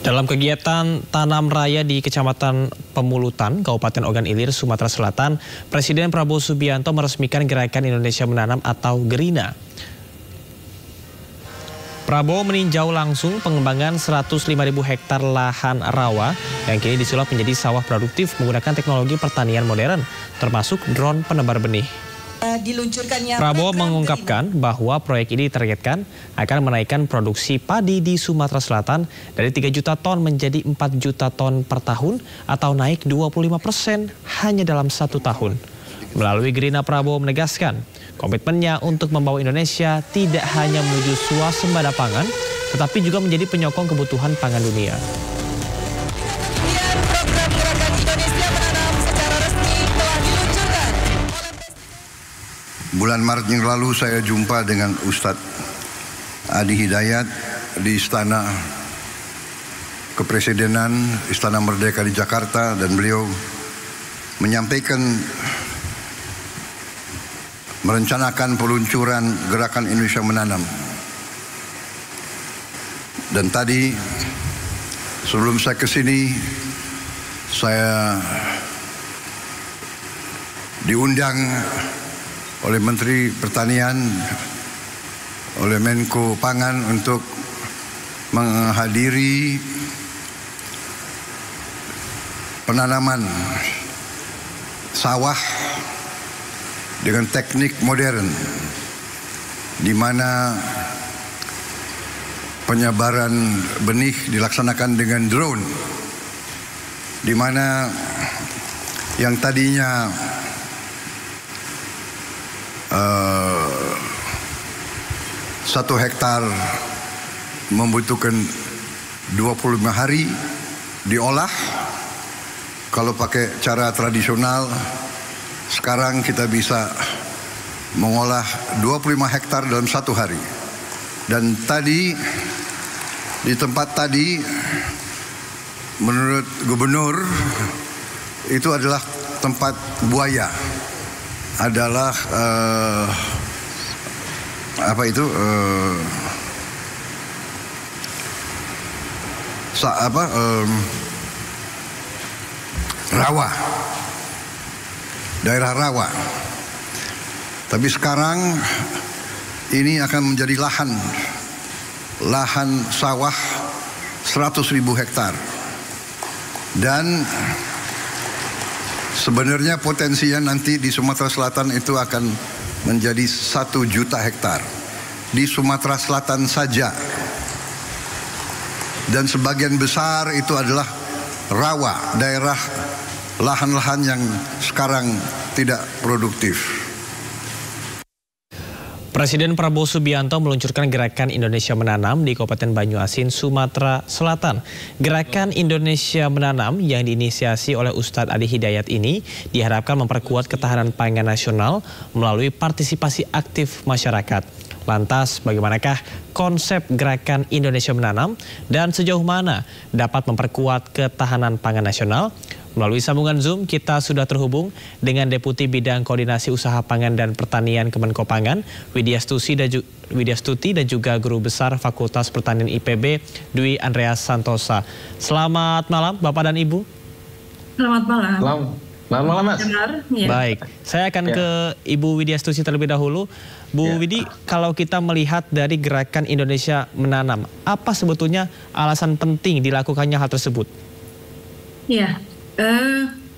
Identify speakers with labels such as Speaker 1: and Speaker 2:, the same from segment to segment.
Speaker 1: Dalam kegiatan tanam raya di Kecamatan Pemulutan, Kabupaten Ogan Ilir, Sumatera Selatan, Presiden Prabowo Subianto meresmikan Gerakan Indonesia Menanam atau Gerina. Prabowo meninjau langsung pengembangan 105.000 hektar lahan rawa yang kini disulap menjadi sawah produktif menggunakan teknologi pertanian modern, termasuk drone penebar benih. Prabowo mengungkapkan bahwa proyek ini ditargetkan akan menaikkan produksi padi di Sumatera Selatan dari 3 juta ton menjadi 4 juta ton per tahun atau naik 25% hanya dalam 1 tahun. Melalui Gerina, Prabowo menegaskan komitmennya untuk membawa Indonesia tidak hanya menuju swasembada pangan, tetapi juga menjadi penyokong kebutuhan pangan dunia.
Speaker 2: Program Gerakan Indonesia Menanam secara resmi telah diluncurkan.
Speaker 3: Bulan Maret yang lalu saya jumpa dengan Ustadz Adi Hidayat di Istana Kepresidenan, Istana Merdeka di Jakarta, dan beliau menyampaikan merencanakan peluncuran Gerakan Indonesia Menanam. Dan tadi sebelum saya ke sini, saya diundang oleh Menteri Pertanian, oleh Menko Pangan untuk menghadiri penanaman sawah dengan teknik modern, di mana penyebaran benih dilaksanakan dengan drone, di mana yang tadinya 1 hektar membutuhkan 25 hari diolah. Kalau pakai cara tradisional, sekarang kita bisa mengolah 25 hektar dalam 1 hari. Dan tadi, di tempat tadi, menurut gubernur, itu adalah tempat buaya. Adalah rawa, daerah rawa. Tapi sekarang ini akan menjadi lahan sawah 100.000 hektar. Dan sebenarnya potensinya nanti di Sumatera Selatan itu akan menjadi 1 juta hektar. Di Sumatera Selatan saja. Dan sebagian besar itu adalah rawa, daerah lahan-lahan yang sekarang tidak produktif.
Speaker 1: Presiden Prabowo Subianto meluncurkan Gerakan Indonesia Menanam di Kabupaten Banyuasin, Sumatera Selatan. Gerakan Indonesia Menanam yang diinisiasi oleh Ustadz Adi Hidayat ini diharapkan memperkuat ketahanan pangan nasional melalui partisipasi aktif masyarakat. Lantas, bagaimanakah konsep Gerakan Indonesia Menanam dan sejauh mana dapat memperkuat ketahanan pangan nasional? Melalui sambungan Zoom, kita sudah terhubung dengan Deputi Bidang Koordinasi Usaha Pangan dan Pertanian Kemenkopangan, Widya Stuti, dan juga Guru Besar Fakultas Pertanian IPB, Dwi Andreas Santosa. Selamat malam, Bapak dan Ibu.
Speaker 4: Selamat malam.
Speaker 5: Selamat malam, Mas.
Speaker 4: Ya.
Speaker 1: Baik, saya akan ke Ibu Widya Stuti terlebih dahulu. Bu Widi, kalau kita melihat dari Gerakan Indonesia Menanam, apa sebetulnya alasan penting dilakukannya hal tersebut?
Speaker 4: Ya,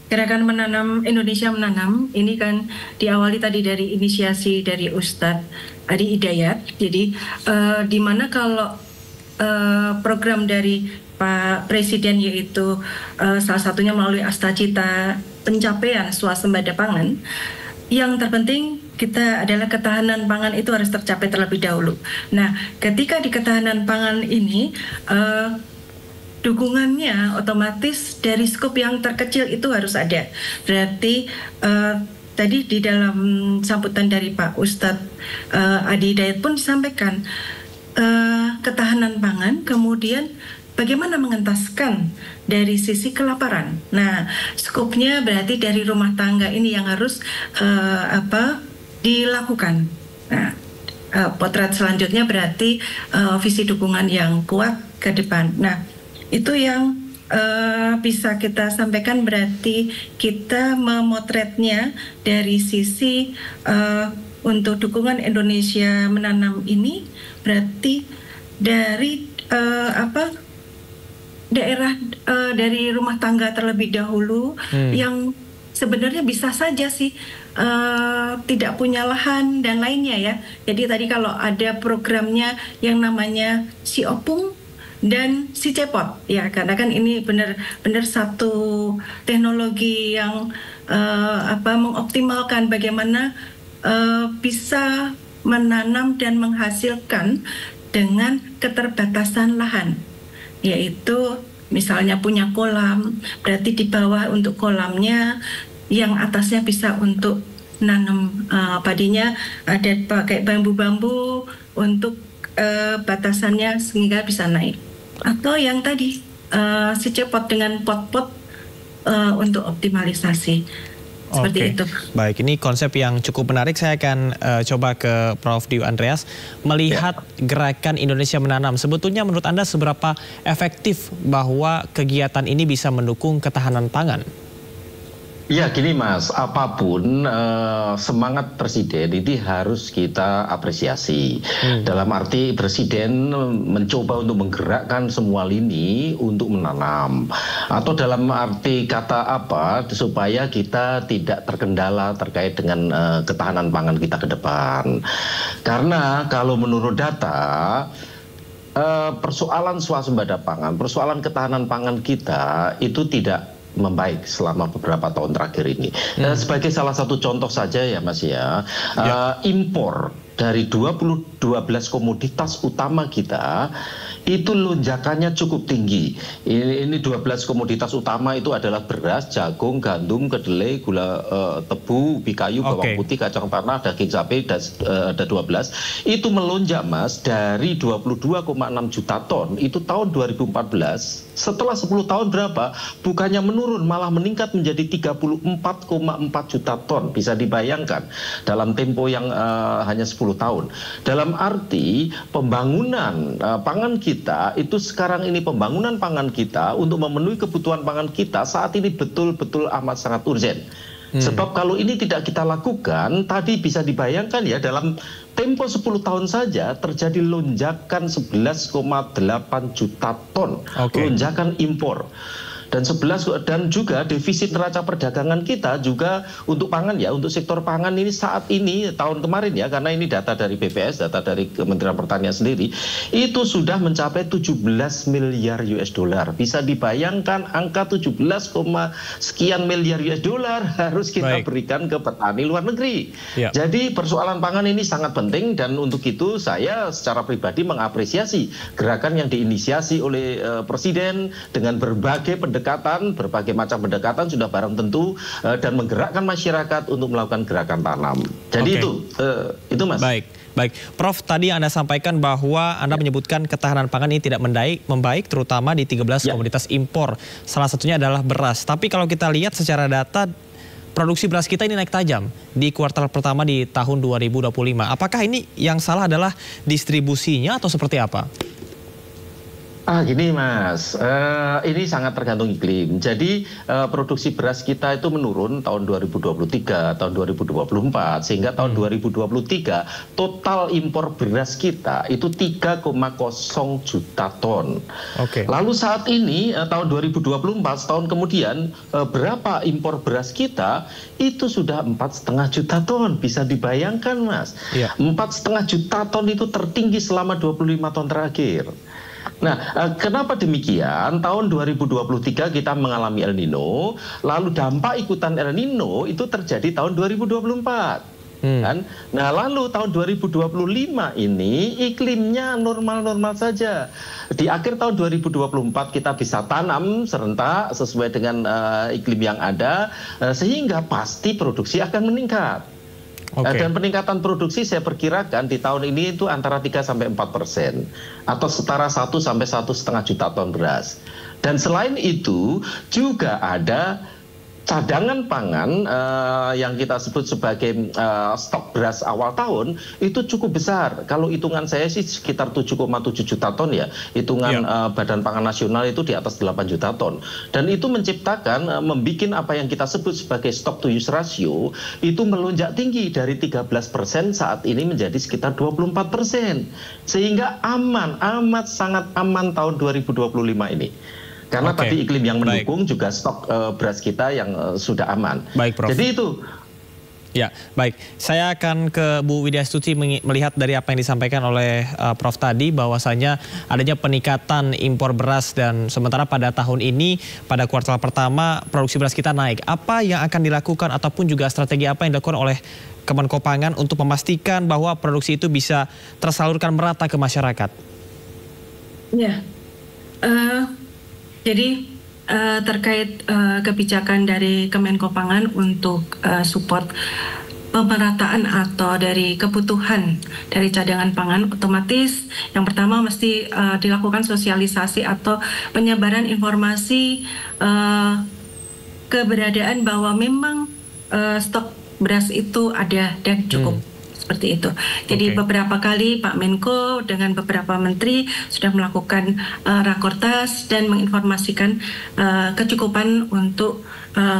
Speaker 4: Gerakan Indonesia Menanam ini kan diawali tadi dari inisiasi dari Ustadz Adi Hidayat. Jadi di mana kalau program dari Pak Presiden, yaitu salah satunya melalui Astacita pencapaian swasembada pangan, yang terpenting kita adalah ketahanan pangan itu harus tercapai terlebih dahulu. Nah, ketika di ketahanan pangan ini dukungannya otomatis dari skop yang terkecil itu harus ada. Berarti tadi di dalam sambutan dari Pak Ustadz Adi Hidayat pun disampaikan ketahanan pangan, kemudian bagaimana mengentaskan dari sisi kelaparan. Nah, skopnya berarti dari rumah tangga ini yang harus dilakukan. Nah, potret selanjutnya berarti visi dukungan yang kuat ke depan. Nah, Itu yang bisa kita sampaikan, berarti kita memotretnya dari sisi untuk dukungan Indonesia menanam ini, berarti dari daerah dari rumah tangga terlebih dahulu yang sebenarnya bisa saja sih tidak punya lahan dan lainnya ya. Jadi tadi kalau ada programnya yang namanya Si Opung dan Si Cepot ya, karena kan ini benar-benar satu teknologi yang mengoptimalkan bagaimana bisa menanam dan menghasilkan dengan keterbatasan lahan, yaitu misalnya punya kolam, berarti di bawah untuk kolamnya, yang atasnya bisa untuk nanam padinya, ada pakai bambu-bambu untuk batasannya sehingga bisa naik. Atau yang tadi Si Cepot dengan pot-pot untuk optimalisasi. Seperti itu.
Speaker 1: Baik, ini konsep yang cukup menarik. Saya akan coba ke Prof. Dio Andreas. Melihat gerakan Indonesia Menanam, sebetulnya menurut Anda seberapa efektif bahwa kegiatan ini bisa mendukung ketahanan pangan?
Speaker 5: Ya gini Mas, apapun semangat Presiden ini harus kita apresiasi. Dalam arti Presiden mencoba untuk menggerakkan semua lini untuk menanam. Atau dalam arti kata apa, supaya kita tidak terkendala terkait dengan ketahanan pangan kita ke depan. Karena kalau menurut data, persoalan swasembada pangan, persoalan ketahanan pangan kita itu tidak membaik selama beberapa tahun terakhir ini. Sebagai salah satu contoh saja ya Mas ya, impor dari 12 komoditas utama kita itu lonjakannya cukup tinggi. Ini 12 komoditas utama itu adalah beras, jagung, gandum, kedelai, gula tebu, ubi kayu, bawang putih, kacang tanah, daging sapi, ada 12. Itu melonjak Mas dari 22,6 juta ton itu tahun 2014. Setelah 10 tahun berapa? Bukannya menurun, malah meningkat menjadi 34,4 juta ton. Bisa dibayangkan dalam tempo yang hanya 10 tahun. Dalam arti pembangunan pangan kita itu sekarang ini, pembangunan pangan kita untuk memenuhi kebutuhan pangan kita saat ini betul-betul amat sangat urgen. Sebab kalau ini tidak kita lakukan, tadi bisa dibayangkan ya, dalam tempo 10 tahun saja terjadi lonjakan 11,8 juta ton lonjakan impor. Dan juga defisit neraca perdagangan kita juga untuk pangan ya, untuk sektor pangan ini saat ini, tahun kemarin ya, karena ini data dari BPS, data dari Kementerian Pertanian sendiri, itu sudah mencapai 17 miliar US dollar. Bisa dibayangkan angka 17, sekian miliar US dollar harus kita berikan ke petani luar negeri. Jadi persoalan pangan ini sangat penting, dan untuk itu saya secara pribadi mengapresiasi gerakan yang diinisiasi oleh Presiden dengan berbagai berbagai macam pendekatan sudah barang tentu, dan menggerakkan masyarakat untuk melakukan gerakan tanam. Jadi itu Mas.
Speaker 1: Baik, Prof, tadi Anda sampaikan bahwa Anda menyebutkan ketahanan pangan ini tidak membaik, terutama di 13 komoditas impor. Salah satunya adalah beras. Tapi kalau kita lihat secara data, produksi beras kita ini naik tajam di kuartal pertama di tahun 2025. Apakah ini yang salah adalah distribusinya atau seperti apa?
Speaker 5: Gini Mas, ini sangat tergantung iklim. Jadi produksi beras kita itu menurun tahun 2023, tahun 2024, sehingga tahun 2023 total impor beras kita itu 3,0 juta ton. Lalu saat ini tahun 2024, setahun kemudian, berapa impor beras kita? Itu sudah 4,5 juta ton. Bisa dibayangkan Mas, 4,5 juta ton itu tertinggi selama 25 tahun terakhir. Nah, kenapa demikian? Tahun 2023 kita mengalami El Nino, lalu dampak ikutan El Nino itu terjadi tahun 2024. Kan? Nah, lalu tahun 2025 ini iklimnya normal-normal saja. Di akhir tahun 2024 kita bisa tanam serentak sesuai dengan iklim yang ada, sehingga pasti produksi akan meningkat. Dan peningkatan produksi saya perkirakan di tahun ini itu antara 3-4% atau setara 1-1,5 juta ton beras. Dan selain itu juga ada cadangan pangan yang kita sebut sebagai stok beras awal tahun itu cukup besar. Kalau hitungan saya sih sekitar 7,7 juta ton ya. Hitungan Badan Pangan Nasional itu di atas 8 juta ton. Dan itu menciptakan, membuat apa yang kita sebut sebagai stock to use ratio itu melonjak tinggi dari 13% saat ini menjadi sekitar 24%. Sehingga amat sangat aman tahun 2025 ini. Karena tadi iklim yang mendukung, juga stok beras kita yang sudah aman.
Speaker 1: Baik, Prof.
Speaker 5: Jadi itu.
Speaker 1: Ya, baik. Saya akan ke Bu Widya Stuti melihat dari apa yang disampaikan oleh Prof tadi, bahwasanya adanya peningkatan impor beras dan sementara pada tahun ini, pada kuartal pertama, produksi beras kita naik. Apa yang akan dilakukan ataupun juga strategi apa yang dilakukan oleh Kemenkopangan untuk memastikan bahwa produksi itu bisa tersalurkan merata ke masyarakat?
Speaker 4: Ya, jadi terkait kebijakan dari Kemenkopangan untuk support pemerataan atau dari kebutuhan dari cadangan pangan, otomatis yang pertama mesti dilakukan sosialisasi atau penyebaran informasi keberadaan bahwa memang stok beras itu ada dan cukup. Seperti itu. Jadi beberapa kali Pak Menko dengan beberapa menteri sudah melakukan rakortas dan menginformasikan kecukupan untuk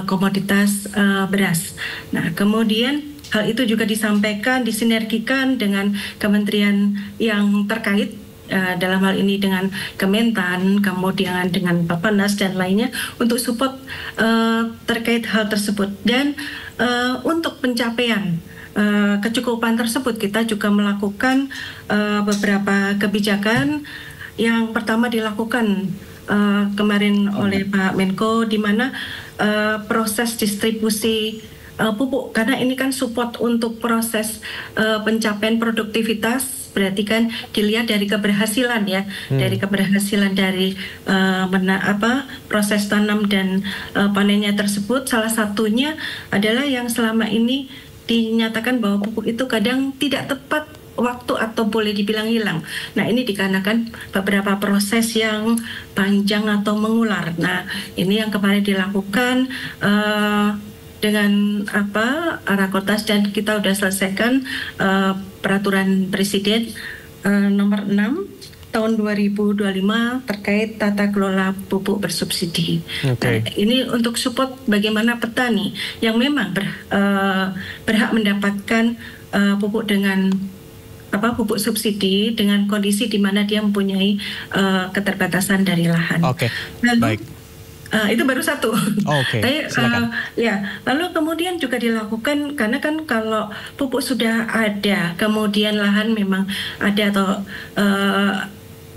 Speaker 4: komoditas beras. Nah, kemudian hal itu juga disampaikan, disinergikan dengan kementerian yang terkait, dalam hal ini dengan Kementan, kemudian dengan Bappenas dan lainnya untuk support terkait hal tersebut. Dan untuk pencapaian kecukupan tersebut kita juga melakukan beberapa kebijakan. Yang pertama dilakukan kemarin oleh Pak Menko, di mana proses distribusi pupuk, karena ini kan support untuk proses pencapaian produktivitas, berarti kan dilihat dari keberhasilan ya, dari keberhasilan dari proses tanam dan panennya tersebut. Salah satunya adalah yang selama ini dinyatakan bahwa pupuk itu kadang tidak tepat waktu atau boleh dibilang hilang. Nah, ini dikarenakan beberapa proses yang panjang atau mengular. Nah, ini yang kemarin dilakukan dengan rakortas, dan kita sudah selesaikan peraturan Presiden nomor 6 tahun 2025 terkait tata kelola pupuk bersubsidi. Nah, ini untuk support bagaimana petani yang memang berhak mendapatkan pupuk dengan pupuk subsidi dengan kondisi di mana dia mempunyai keterbatasan dari lahan. Lalu,
Speaker 1: baik.
Speaker 4: Itu baru satu.
Speaker 1: Silakan.
Speaker 4: Lalu kemudian juga dilakukan, karena kan kalau pupuk sudah ada, kemudian lahan memang ada atau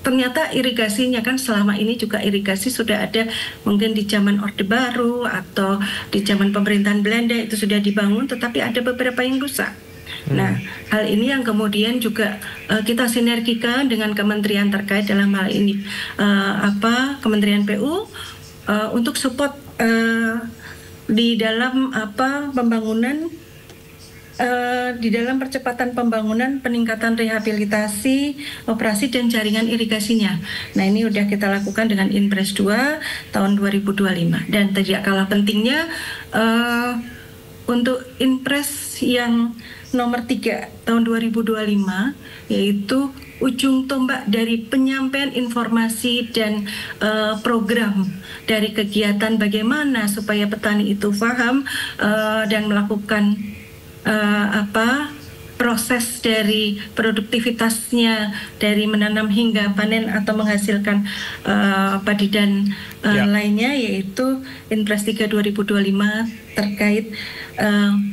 Speaker 4: ternyata irigasinya kan selama ini juga irigasi sudah ada, mungkin di zaman Orde Baru atau di zaman pemerintahan Belanda itu sudah dibangun, tetapi ada beberapa yang rusak. Nah, hal ini yang kemudian juga kita sinergikan dengan kementerian terkait, dalam hal ini Kementerian PU untuk support di dalam pembangunan, di dalam percepatan pembangunan, peningkatan rehabilitasi, operasi dan jaringan irigasinya. Nah, ini sudah kita lakukan dengan Inpres 2 tahun 2025. Dan tidak kalah pentingnya untuk Inpres yang nomor 3 tahun 2025, yaitu ujung tombak dari penyampaian informasi dan program dari kegiatan bagaimana supaya petani itu paham dan melakukan proses dari produktivitasnya dari menanam hingga panen atau menghasilkan padi dan lainnya, yaitu Inpres 3 2025 terkait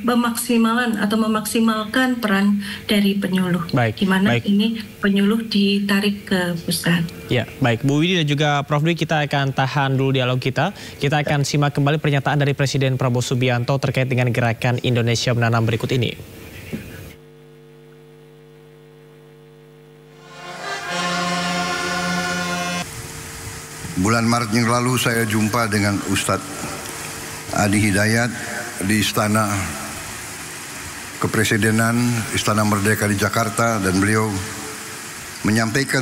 Speaker 4: memaksimalkan peran dari penyuluh. Di mana ini penyuluh ditarik ke pusat.
Speaker 1: Ya, baik Bu Widya dan juga Prof Dwi, kita akan tahan dulu dialog kita. Kita akan simak kembali pernyataan dari Presiden Prabowo Subianto terkait dengan gerakan Indonesia Menanam berikut ini.
Speaker 3: Bulan Maret yang lalu saya jumpa dengan Ustadz Adi Hidayat di Istana Kepresidenan, Istana Merdeka di Jakarta, dan beliau menyampaikan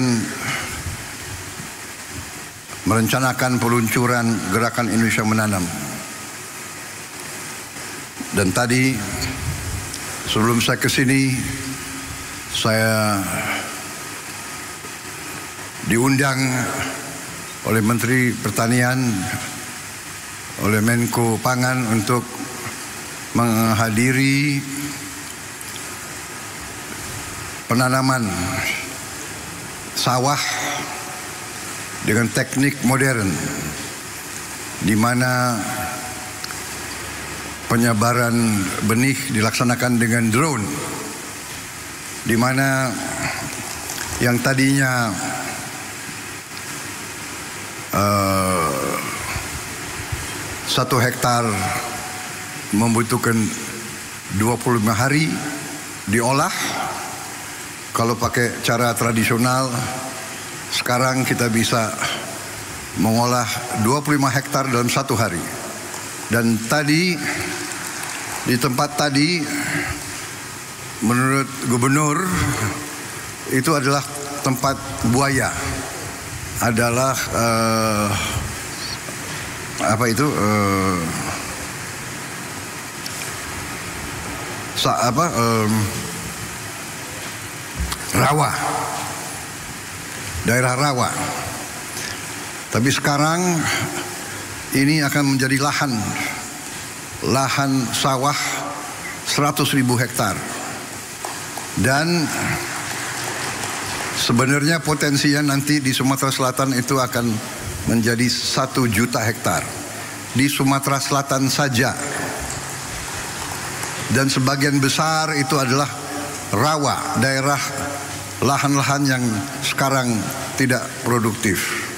Speaker 3: merencanakan peluncuran gerakan Indonesia Menanam. Dan tadi sebelum saya ke sini, saya diundang oleh Menteri Pertanian, oleh Menko Pangan untuk menghadiri penanaman sawah dengan teknik modern, di mana penyebaran benih dilaksanakan dengan drone, di mana yang tadinya satu hektar membutuhkan 25 hari diolah. Kalau pakai cara tradisional, sekarang kita bisa mengolah 25 hektar dalam 1 hari. Dan tadi di tempat tadi, menurut gubernur, itu adalah tempat buaya, adalah rawa, daerah rawa. Tapi sekarang ini akan menjadi lahan sawah 100.000 hektar. Dan sebenarnya potensinya nanti di Sumatera Selatan itu akan menjadi 1 juta hektar. Di Sumatera Selatan saja. Dan sebagian besar itu adalah rawa, daerah lahan-lahan yang sekarang tidak produktif.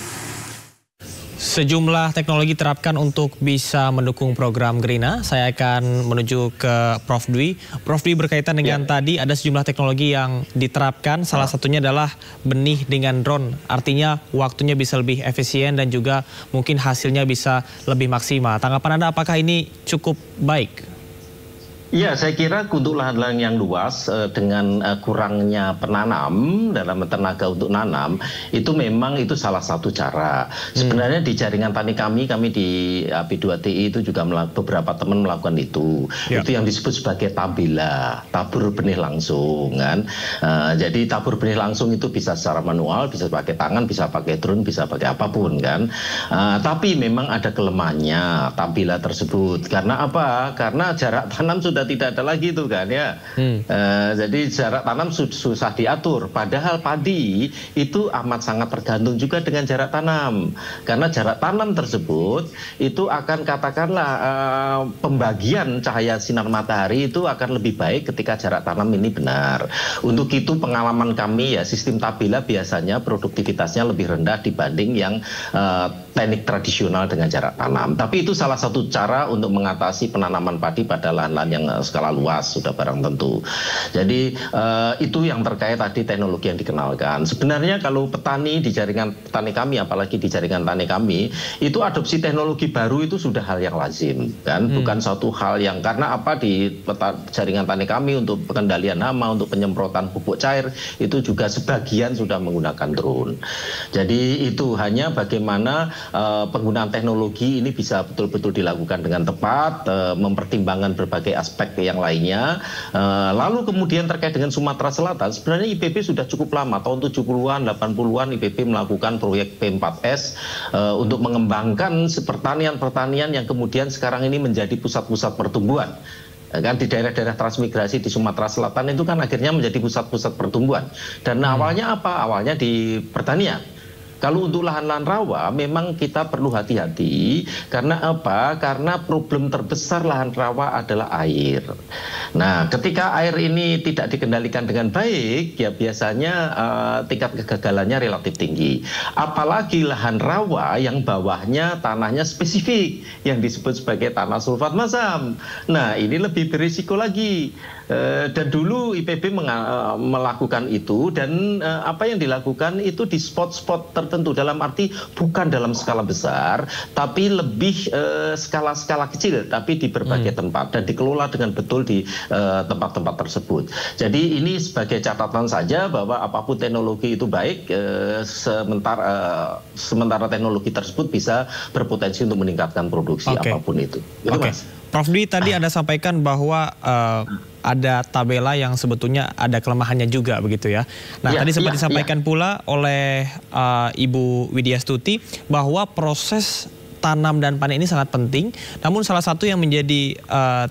Speaker 1: Sejumlah teknologi diterapkan untuk bisa mendukung program Grina. Saya akan menuju ke Prof. Dwi. Prof. Dwi, berkaitan dengan tadi ada sejumlah teknologi yang diterapkan. Salah satunya adalah benih dengan drone. Artinya waktunya bisa lebih efisien dan juga mungkin hasilnya bisa lebih maksimal. Tanggapan Anda, apakah ini cukup baik?
Speaker 5: Ya, saya kira untuk lahan-lahan yang luas dengan kurangnya penanam dalam tenaga untuk nanam, itu memang itu salah satu cara. Sebenarnya di jaringan tani kami di AP2TI itu juga beberapa teman melakukan itu. Ya. Itu yang disebut sebagai tabila, tabur benih langsung kan. Jadi tabur benih langsung itu bisa secara manual, bisa pakai tangan, bisa pakai drone, bisa pakai apapun kan. Tapi memang ada kelemahannya tabila tersebut. Karena apa? Karena jarak tanam sudah tidak ada lagi itu kan ya. Jadi jarak tanam susah diatur. Padahal padi itu amat sangat tergantung juga dengan jarak tanam. Karena jarak tanam tersebut itu akan katakanlah pembagian cahaya sinar matahari itu akan lebih baik ketika jarak tanam ini benar. Untuk itu pengalaman kami ya, sistem tabila biasanya produktivitasnya lebih rendah dibanding yang teknik tradisional dengan jarak tanam. Tapi itu salah satu cara untuk mengatasi penanaman padi pada lahan-lahan yang skala luas, sudah barang tentu. Jadi itu yang terkait tadi teknologi yang dikenalkan. Sebenarnya kalau petani di jaringan petani kami, apalagi di jaringan tani kami, itu adopsi teknologi baru itu sudah hal yang lazim, kan? Bukan suatu hal yang, karena apa, di jaringan tani kami untuk pengendalian hama, untuk penyemprotan pupuk cair, itu juga sebagian sudah menggunakan drone. Jadi itu hanya bagaimana penggunaan teknologi ini bisa betul-betul dilakukan dengan tepat, mempertimbangkan berbagai aspek yang lainnya. Lalu kemudian terkait dengan Sumatera Selatan, sebenarnya IPB sudah cukup lama, tahun 70-an, 80-an IPB melakukan proyek P4S untuk mengembangkan pertanian-pertanian yang kemudian sekarang ini menjadi pusat-pusat pertumbuhan. Kan di daerah-daerah transmigrasi di Sumatera Selatan itu kan akhirnya menjadi pusat-pusat pertumbuhan. Dan awalnya apa? Awalnya di pertanian. Kalau untuk lahan-lahan rawa memang kita perlu hati-hati. Karena apa? Karena problem terbesar lahan rawa adalah air. Nah, ketika air ini tidak dikendalikan dengan baik, ya biasanya tingkat kegagalannya relatif tinggi. Apalagi lahan rawa yang bawahnya tanahnya spesifik, yang disebut sebagai tanah sulfat masam. Nah, ini lebih berisiko lagi. Dan dulu IPB melakukan itu, dan apa yang dilakukan itu di spot-spot tertentu, dalam arti bukan dalam skala besar, tapi lebih skala-skala kecil, tapi di berbagai tempat, dan dikelola dengan betul di tempat-tempat tersebut. Jadi ini sebagai catatan saja bahwa apapun teknologi itu baik, sementara teknologi tersebut bisa berpotensi untuk meningkatkan produksi apapun itu.
Speaker 1: Oke. Prof Dwi, tadi Anda sampaikan bahwa ada tabela yang sebetulnya ada kelemahannya juga begitu ya. Nah, tadi sempat disampaikan pula oleh Ibu Widya Stuti bahwa proses tanam dan panen ini sangat penting. Namun salah satu yang menjadi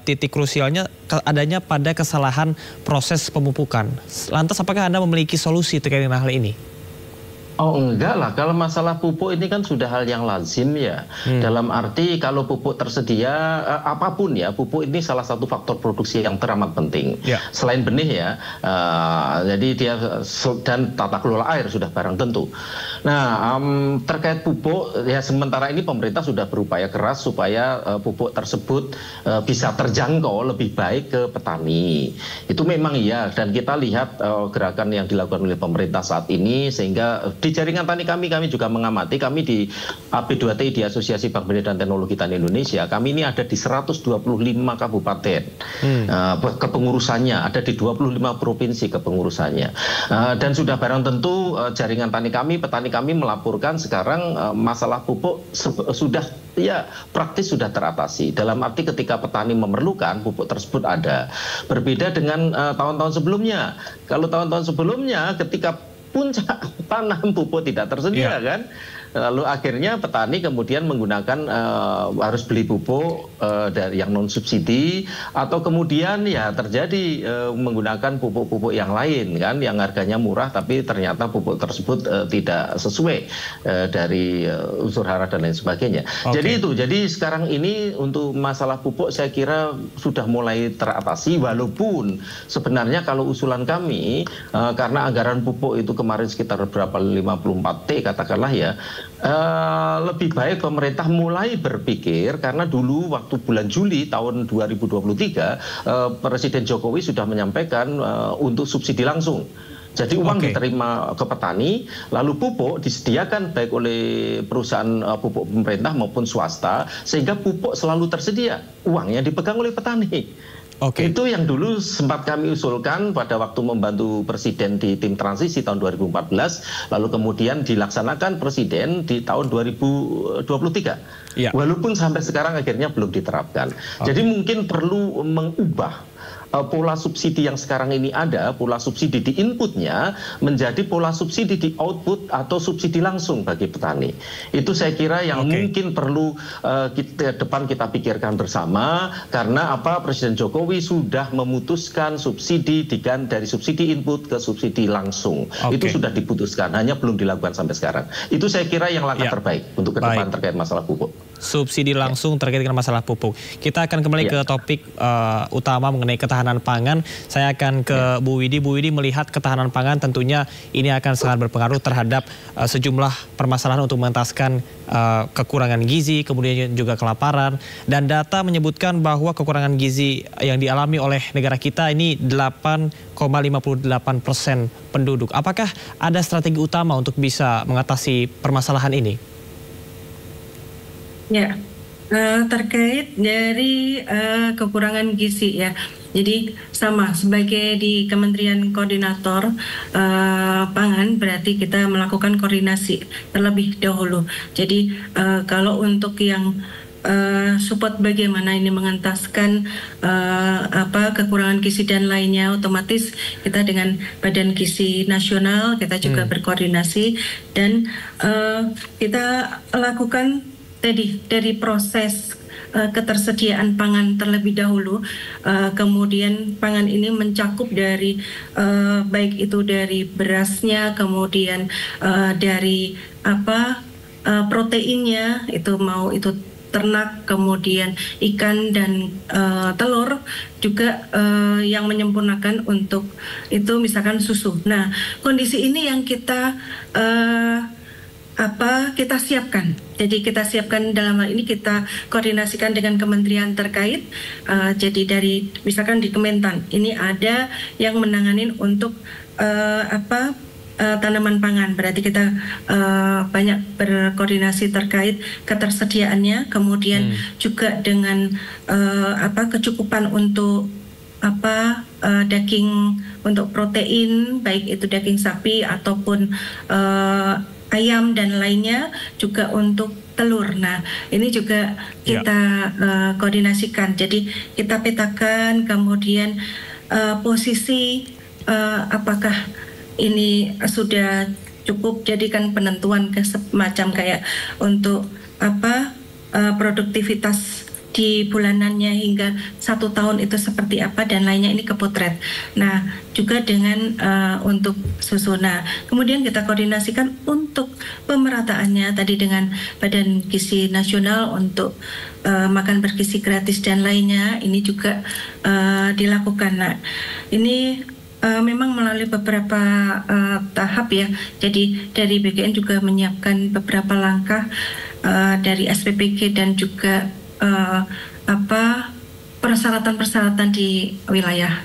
Speaker 1: titik krusialnya adanya pada kesalahan proses pemupukan. Lantas apakah Anda memiliki solusi terkait dengan hal ini?
Speaker 5: Oh enggak lah, kalau masalah pupuk ini kan sudah hal yang lazim ya. Dalam arti kalau pupuk tersedia, apapun ya, pupuk ini salah satu faktor produksi yang teramat penting. Selain benih ya, jadi dia dan tata kelola air sudah barang tentu. Nah, terkait pupuk, ya sementara ini pemerintah sudah berupaya keras supaya pupuk tersebut bisa terjangkau lebih baik ke petani. Itu memang iya, dan kita lihat gerakan yang dilakukan oleh pemerintah saat ini, sehingga di jaringan tani kami juga mengamati, kami di AP2T, di Asosiasi Bank Benih dan Teknologi Tani Indonesia, kami ini ada di 125 kabupaten kepengurusannya, ada di 25 provinsi kepengurusannya. Dan sudah barang tentu jaringan tani kami, petani kami melaporkan sekarang masalah pupuk sudah ya praktis sudah teratasi. Dalam arti ketika petani memerlukan, pupuk tersebut ada. Berbeda dengan tahun-tahun sebelumnya. Kalau tahun-tahun sebelumnya ketika puncak tanam pupuk tidak tersedia kan, lalu akhirnya petani kemudian menggunakan harus beli pupuk dari yang non subsidi, atau kemudian ya terjadi menggunakan pupuk-pupuk yang lain kan, yang harganya murah tapi ternyata pupuk tersebut tidak sesuai dari unsur hara dan lain sebagainya. Jadi sekarang ini untuk masalah pupuk saya kira sudah mulai teratasi, walaupun sebenarnya kalau usulan kami karena anggaran pupuk itu kemarin sekitar berapa 54 T katakanlah ya, lebih baik pemerintah mulai berpikir, karena dulu waktu bulan Juli tahun 2023 Presiden Jokowi sudah menyampaikan untuk subsidi langsung. Jadi uang diterima ke petani, lalu pupuk disediakan baik oleh perusahaan pupuk pemerintah maupun swasta, sehingga pupuk selalu tersedia, uangnya dipegang oleh petani. Itu yang dulu sempat kami usulkan pada waktu membantu Presiden di tim transisi tahun 2014, lalu kemudian dilaksanakan Presiden di tahun 2023. Walaupun sampai sekarang akhirnya belum diterapkan. Jadi mungkin perlu mengubah pola subsidi yang sekarang ini ada, pola subsidi di inputnya menjadi pola subsidi di output atau subsidi langsung bagi petani. Itu saya kira yang mungkin perlu depan kita pikirkan bersama, karena Presiden Jokowi sudah memutuskan subsidi dari subsidi input ke subsidi langsung. Itu sudah diputuskan, hanya belum dilakukan sampai sekarang. Itu saya kira yang langkah terbaik untuk ke depan terkait masalah pupuk.
Speaker 1: Subsidi langsung terkait dengan masalah pupuk. Kita akan kembali ke topik utama mengenai ketahanan pangan. Saya akan ke Bu Widi. Bu Widi, melihat ketahanan pangan tentunya ini akan sangat berpengaruh terhadap sejumlah permasalahan untuk mengentaskan kekurangan gizi, kemudian juga kelaparan. Dan data menyebutkan bahwa kekurangan gizi yang dialami oleh negara kita ini 8,58% penduduk. Apakah ada strategi utama untuk bisa mengatasi permasalahan ini?
Speaker 4: Ya, terkait dari kekurangan gizi ya. Jadi sama sebagai di Kementerian Koordinator Pangan, berarti kita melakukan koordinasi terlebih dahulu. Jadi kalau untuk yang support bagaimana ini mengentaskan kekurangan gizi dan lainnya, otomatis kita dengan Badan Gizi Nasional kita juga berkoordinasi, dan kita lakukan tadi dari proses ketersediaan pangan terlebih dahulu, kemudian pangan ini mencakup dari baik itu dari berasnya, kemudian dari proteinnya, itu mau itu ternak, kemudian ikan dan telur juga yang menyempurnakan untuk itu misalkan susu. Nah, kondisi ini yang kita siapkan. Jadi kita siapkan dalam hal ini kita koordinasikan dengan kementerian terkait. Jadi dari misalkan di Kementan ini ada yang menanganin untuk tanaman pangan. Berarti kita banyak berkoordinasi terkait ketersediaannya, kemudian juga dengan kecukupan untuk daging untuk protein, baik itu daging sapi ataupun ayam dan lainnya, juga untuk telur. Nah, ini juga kita koordinasikan. Jadi kita petakan, kemudian posisi apakah ini sudah cukup, jadikan penentuan ke semacam kayak untuk produktivitas di bulanannya hingga 1 tahun itu seperti apa dan lainnya, ini kepotret. Nah, juga dengan untuk susu. Nah, kemudian kita koordinasikan untuk pemerataannya tadi dengan Badan Gizi Nasional untuk makan bergizi gratis dan lainnya, ini juga dilakukan. Nah, ini memang melalui beberapa tahap ya. Jadi dari BGN juga menyiapkan beberapa langkah dari SPPG dan juga persyaratan-persyaratan di wilayah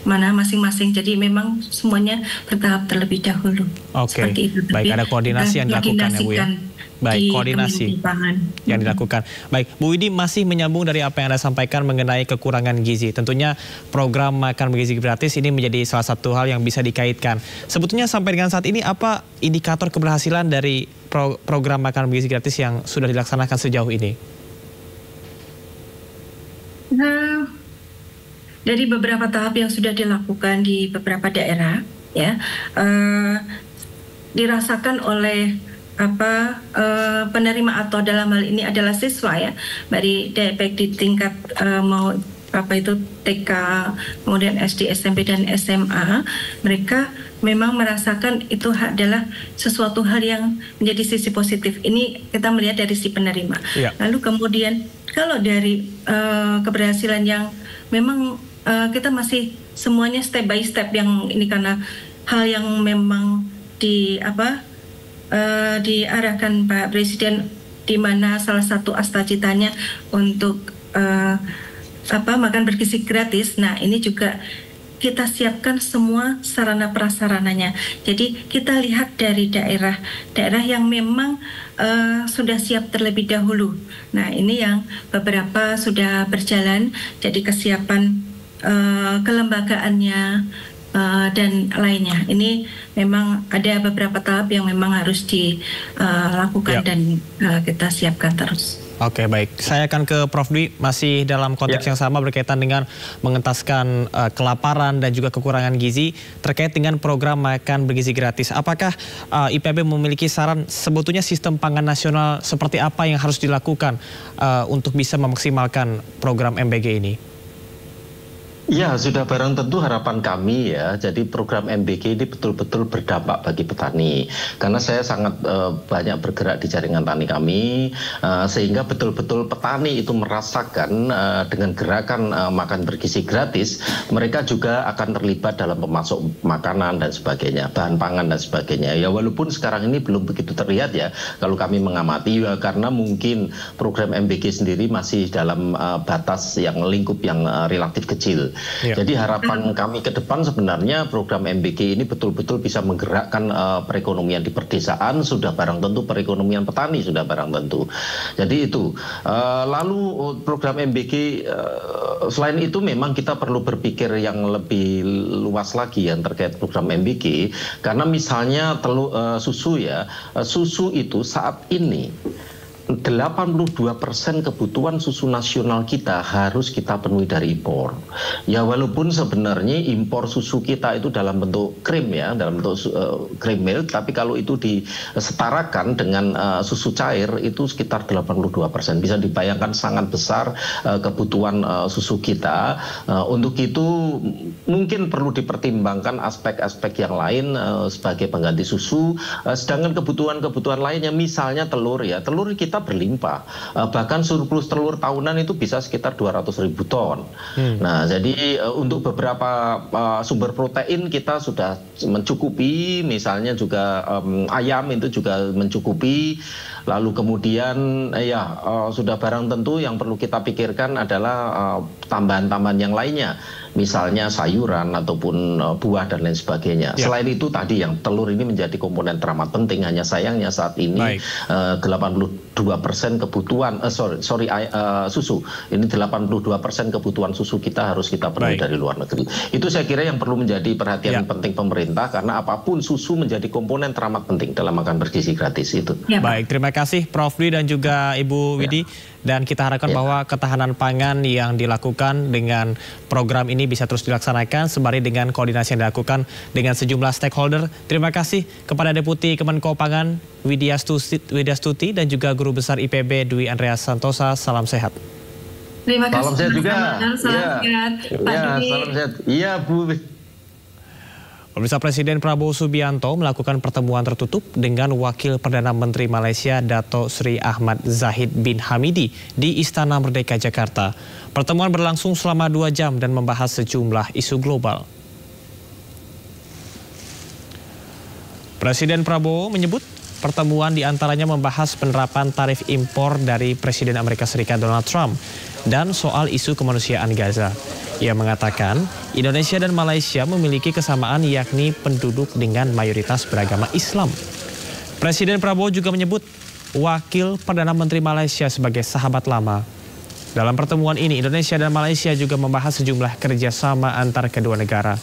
Speaker 4: mana masing-masing. Jadi memang semuanya bertahap terlebih dahulu.
Speaker 1: Oke, baik, ada koordinasi yang dilakukan ya Bu ya. Baik, koordinasi yang dilakukan. Baik, Bu Widi, masih menyambung dari apa yang Anda sampaikan mengenai kekurangan gizi. Tentunya program makan bergizi gratis ini menjadi salah satu hal yang bisa dikaitkan. Sebetulnya sampai dengan saat ini apa indikator keberhasilan dari program makan bergizi gratis yang sudah dilaksanakan sejauh ini?
Speaker 4: Dari beberapa tahap yang sudah dilakukan di beberapa daerah, ya, dirasakan oleh penerima atau dalam hal ini adalah siswa ya, baik di tingkat mau TK, kemudian SD, SMP dan SMA, mereka memang merasakan itu adalah sesuatu hal yang menjadi sisi positif. Ini kita melihat dari si penerima. Ya. Lalu kemudian kalau dari keberhasilan yang memang kita masih semuanya step by step, yang ini karena hal yang memang diarahkan Pak Presiden, di mana salah satu cita-citanya untuk makan bergizi gratis. Nah, ini juga kita siapkan semua sarana prasarananya. Jadi kita lihat dari daerah yang memang sudah siap terlebih dahulu. Nah, ini yang beberapa sudah berjalan. Jadi kesiapan kelembagaannya dan lainnya. Ini memang ada beberapa tahap yang memang harus dilakukan dan kita siapkan terus.
Speaker 1: Oke, baik. Saya akan ke Prof. Dwi, masih dalam konteks yang sama berkaitan dengan mengentaskan kelaparan dan juga kekurangan gizi terkait dengan program makan bergizi gratis. Apakah IPB memiliki saran sebetulnya sistem pangan nasional seperti apa yang harus dilakukan untuk bisa memaksimalkan program MBG ini?
Speaker 5: Ya, sudah barang tentu harapan kami ya. Jadi program MBG ini betul-betul berdampak bagi petani. Karena saya sangat banyak bergerak di jaringan tani kami, sehingga betul-betul petani itu merasakan dengan gerakan makan bergizi gratis, mereka juga akan terlibat dalam pemasok makanan dan sebagainya, bahan pangan dan sebagainya. Ya, walaupun sekarang ini belum begitu terlihat ya, kalau kami mengamati ya, karena mungkin program MBG sendiri masih dalam batas yang lingkup yang relatif kecil. Ya. Jadi harapan kami ke depan sebenarnya program MBG ini betul-betul bisa menggerakkan perekonomian di perdesaan, sudah barang tentu perekonomian petani sudah barang tentu. Jadi itu. Lalu program MBG selain itu memang kita perlu berpikir yang lebih luas lagi yang terkait program MBG, karena misalnya susu ya, susu itu saat ini 82% kebutuhan susu nasional kita harus kita penuhi dari impor. Ya, walaupun sebenarnya impor susu kita itu dalam bentuk krim ya, dalam bentuk cream milk, tapi kalau itu disetarakan dengan susu cair itu sekitar 82%. Bisa dibayangkan sangat besar kebutuhan susu kita. Untuk itu mungkin perlu dipertimbangkan aspek-aspek yang lain sebagai pengganti susu. Sedangkan kebutuhan-kebutuhan lainnya misalnya telur ya, telur kita berlimpah, bahkan surplus telur tahunan itu bisa sekitar 200.000 ton. Nah, jadi untuk beberapa sumber protein kita sudah mencukupi, misalnya juga ayam itu juga mencukupi. Lalu kemudian sudah barang tentu yang perlu kita pikirkan adalah tambahan-tambahan yang lainnya, misalnya sayuran ataupun buah dan lain sebagainya. Ya. Selain itu tadi yang telur ini menjadi komponen teramat penting, hanya sayangnya saat ini 82% 82% kebutuhan susu. Ini 82% kebutuhan susu kita harus kita penuhi dari luar negeri. Itu saya kira yang perlu menjadi perhatian penting pemerintah, karena apapun susu menjadi komponen teramat penting dalam makan bergizi gratis itu.
Speaker 1: Baik, terima kasih Prof. Dwi dan juga Ibu Widi. Dan kita harapkan bahwa ketahanan pangan yang dilakukan dengan program ini bisa terus dilaksanakan sembari dengan koordinasi yang dilakukan dengan sejumlah stakeholder. Terima kasih kepada Deputi Kemenko Pangan Widya Stuti dan juga Guru Besar IPB Dwi Andreas Santosa. Salam sehat.
Speaker 4: Terima kasih.
Speaker 5: Salam sehat juga.
Speaker 4: Salam sehat, Pak Dwi.
Speaker 5: Salam sehat. Iya, Bu.
Speaker 1: Pemirsa, Presiden Prabowo Subianto melakukan pertemuan tertutup dengan Wakil Perdana Menteri Malaysia Dato Sri Ahmad Zahid bin Hamidi di Istana Merdeka Jakarta. Pertemuan berlangsung selama 2 jam dan membahas sejumlah isu global. Presiden Prabowo menyebut pertemuan diantaranya membahas penerapan tarif impor dari Presiden Amerika Serikat Donald Trump dan soal isu kemanusiaan Gaza. Ia mengatakan Indonesia dan Malaysia memiliki kesamaan, yakni penduduk dengan mayoritas beragama Islam. Presiden Prabowo juga menyebut Wakil Perdana Menteri Malaysia sebagai sahabat lama. Dalam pertemuan ini, Indonesia dan Malaysia juga membahas sejumlah kerjasama antar kedua negara.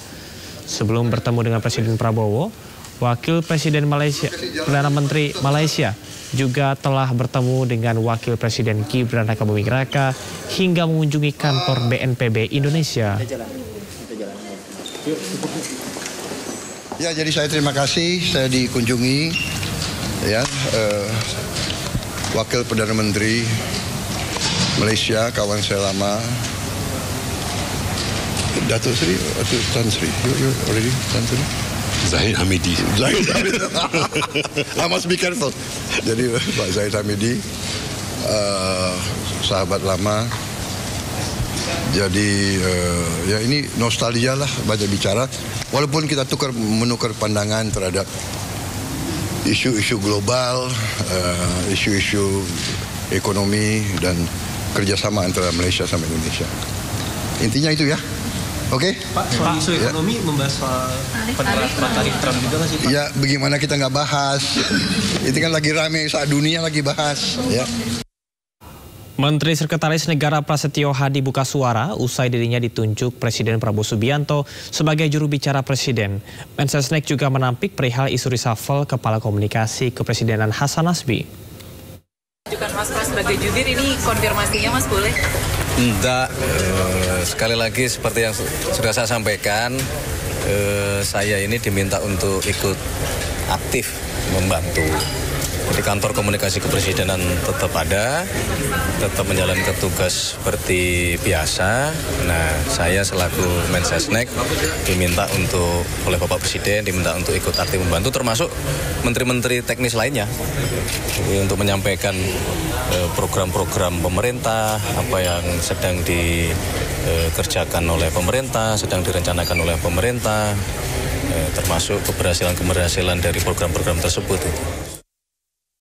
Speaker 1: Sebelum bertemu dengan Presiden Prabowo, Wakil Presiden Malaysia, Perdana Menteri Malaysia juga telah bertemu dengan Wakil Presiden Gibran Rakabuming Raka hingga mengunjungi kantor BNPB Indonesia.
Speaker 3: Ya, jadi saya terima kasih, saya dikunjungi ya Wakil Perdana Menteri Malaysia, kawan saya lama, Datuk Sri, Datuk Tan Sri, you already Tan Sri?
Speaker 6: Zahid Hamidi.
Speaker 3: Zahid Hamidi. I must be careful. Jadi Pak Zahid Hamidi, sahabat lama. Jadi ya ini nostalgia lah, banyak bicara. Walaupun kita menukar pandangan terhadap isu-isu global, isu-isu ekonomi dan kerjasama antara Malaysia sama Indonesia. Intinya itu ya. Oke,
Speaker 7: Pak, soal isu ekonomi membahas soal penerapan tarif Trump juga nggak sih, Pak?
Speaker 3: Ya, bagaimana kita nggak bahas? Itu kan lagi rame, saat dunia lagi bahas. Ya.
Speaker 1: Menteri Sekretaris Negara Prasetyo Hadi buka suara usai dirinya ditunjuk Presiden Prabowo Subianto sebagai juru bicara Presiden. Mensesnek juga menampik perihal isu reshuffle Kepala Komunikasi Kepresidenan Hasan Nasbi.
Speaker 2: Ajukan Mas Pras sebagai jubir, ini konfirmasinya Mas boleh?
Speaker 8: Enggak, sekali lagi seperti yang sudah saya sampaikan, saya ini diminta untuk ikut aktif membantu. Di kantor komunikasi kepresidenan tetap ada, tetap menjalankan tugas seperti biasa. Nah, saya selaku Mensesnek diminta oleh Bapak Presiden diminta untuk ikut aktif membantu, termasuk menteri-menteri teknis lainnya untuk menyampaikan program-program pemerintah, apa yang sedang dikerjakan oleh pemerintah, sedang direncanakan oleh pemerintah, termasuk keberhasilan dari program-program tersebut.